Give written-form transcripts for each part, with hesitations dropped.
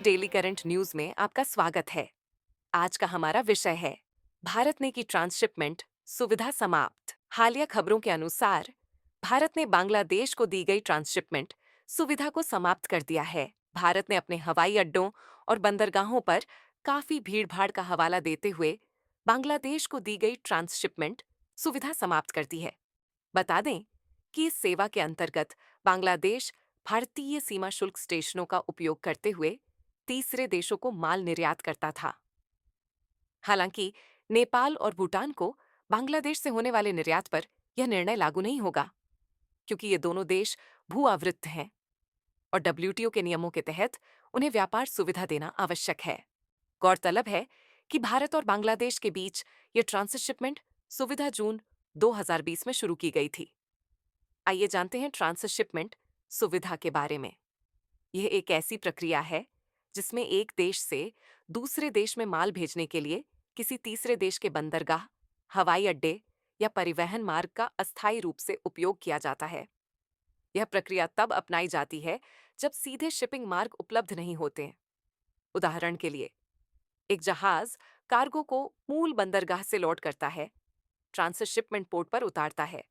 Daily current news में आपका स्वागत है। आज का हमारा विषय है भारत ने की ट्रांसशिपमेंट सुविधा समाप्त। हालिया खबरों के अनुसार भारत ने बांग्लादेश को दी गई ट्रांसशिपमेंट सुविधा को समाप्त कर दिया है। भारत ने अपने हवाई अड्डों और बंदरगाहों पर काफी भीड़भाड़ का हवाला देते हुए बांग्लादेश को दी गई ट्रांसशिपमेंट सुविधा समाप्त कर दी है। बता दें कि इस सेवा के अंतर्गत बांग्लादेश भारतीय सीमा शुल्क स्टेशनों का उपयोग करते हुए तीसरे देशों को माल निर्यात करता था। हालांकि नेपाल और भूटान को बांग्लादेश से होने वाले निर्यात पर यह निर्णय लागू नहीं होगा, क्योंकि ये दोनों देश भू आवृत्त हैं और डब्ल्यूटीओ के नियमों के तहत उन्हें व्यापार सुविधा देना आवश्यक है। गौरतलब है कि भारत और बांग्लादेश के बीच ये ट्रांसशिपमेंट सुविधा जून 2020 में शुरू की गई थी। आइए जानते हैं ट्रांसशिपमेंट सुविधा के बारे में। यह एक ऐसी प्रक्रिया है जिसमें एक देश से दूसरे देश में माल भेजने के लिए किसी तीसरे देश के बंदरगाह, हवाई अड्डे या परिवहन मार्ग का अस्थायी रूप से उपयोग किया जाता है। यह प्रक्रिया तब अपनाई जाती है जब सीधे शिपिंग मार्ग उपलब्ध नहीं होते। उदाहरण के लिए, एक जहाज कार्गो को मूल बंदरगाह से लोड करता है, ट्रांसशिपमेंट पोर्ट पर उतारता है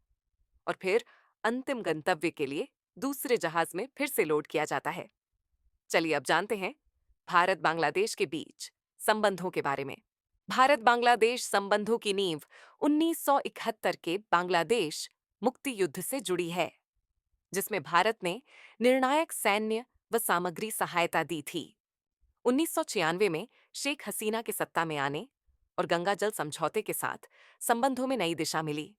और फिर अंतिम गंतव्य के लिए दूसरे जहाज में फिर से लोड किया जाता है। चलिए अब जानते हैं भारत बांग्लादेश के बीच संबंधों के बारे में। भारत बांग्लादेश संबंधों की नींव 1971 के बांग्लादेश मुक्ति युद्ध से जुड़ी है, जिसमें भारत ने निर्णायक सैन्य व सामग्री सहायता दी थी। 1996 में शेख हसीना के सत्ता में आने और गंगा जल समझौते के साथ संबंधों में नई दिशा मिली।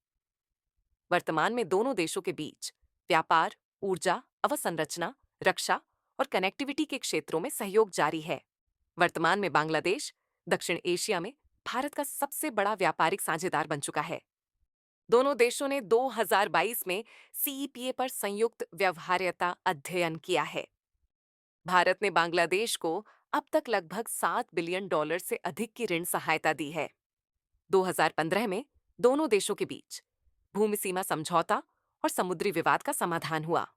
वर्तमान में दोनों देशों के बीच व्यापार, ऊर्जा, अवसंरचना, रक्षा और कनेक्टिविटी के क्षेत्रों में सहयोग जारी है। वर्तमान में बांग्लादेश दक्षिण एशिया में भारत का सबसे बड़ा व्यापारिक साझेदार बन चुका है। दोनों देशों ने 2022 में सीईपीए पर संयुक्त व्यवहार्यता अध्ययन किया है। भारत ने बांग्लादेश को अब तक लगभग $7 बिलियन से अधिक की ऋण सहायता दी है। 2015 में दोनों देशों के बीच भूमि सीमा समझौता और समुद्री विवाद का समाधान हुआ।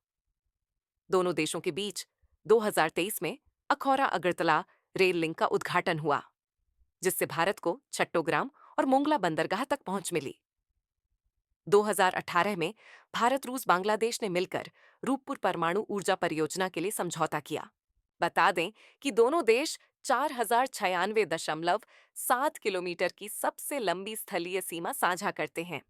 दोनों देशों के बीच 2023 में अखौरा अगरतला रेल लिंक का उद्घाटन हुआ, जिससे भारत को चट्टोग्राम और मोंगला बंदरगाह तक पहुंच मिली। 2018 में भारत रूस बांग्लादेश ने मिलकर रूपपुर परमाणु ऊर्जा परियोजना के लिए समझौता किया। बता दें कि दोनों देश 4096.7 किलोमीटर की सबसे लंबी स्थलीय सीमा साझा करते हैं।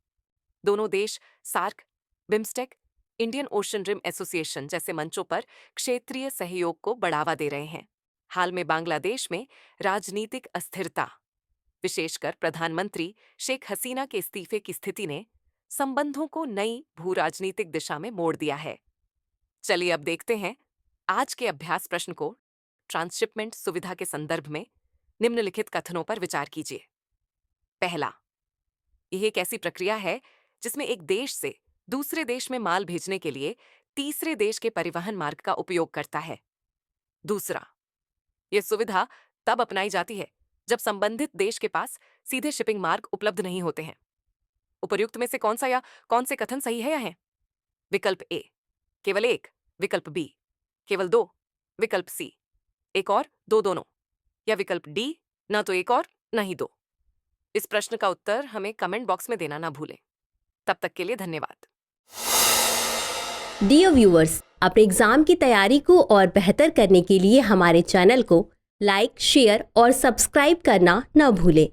दोनों देश SAARC, BIMSTEC, Indian Ocean Rim Association जैसे मंचों पर क्षेत्रीय सहयोग को बढ़ावा दे रहे हैं। हाल में बांग्लादेश में राजनीतिक अस्थिरता, विशेषकर प्रधानमंत्री शेख हसीना के इस्तीफे की स्थिति ने संबंधों को नई भू राजनीतिक दिशा में मोड़ दिया है। चलिए अब देखते हैं आज के अभ्यास प्रश्न को। ट्रांसशिपमेंट सुविधा के संदर्भ में निम्नलिखित कथनों पर विचार कीजिए। पहला, यह एक ऐसी प्रक्रिया है जिसमें एक देश से दूसरे देश में माल भेजने के लिए तीसरे देश के परिवहन मार्ग का उपयोग करता है। दूसरा, यह सुविधा तब अपनाई जाती है जब संबंधित देश के पास सीधे शिपिंग मार्ग उपलब्ध नहीं होते हैं। उपर्युक्त में से कौन सा या कौन से कथन सही है या है? विकल्प ए केवल एक, विकल्प बी केवल दो, विकल्प सी एक और दो दोनों, या विकल्प डी ना तो एक और ना ही दो। इस प्रश्न का उत्तर हमें कमेंट बॉक्स में देना ना भूलें। तब तक के लिए धन्यवाद। डियर व्यूअर्स, अपने एग्जाम की तैयारी को और बेहतर करने के लिए हमारे चैनल को लाइक, शेयर और सब्सक्राइब करना न भूलें।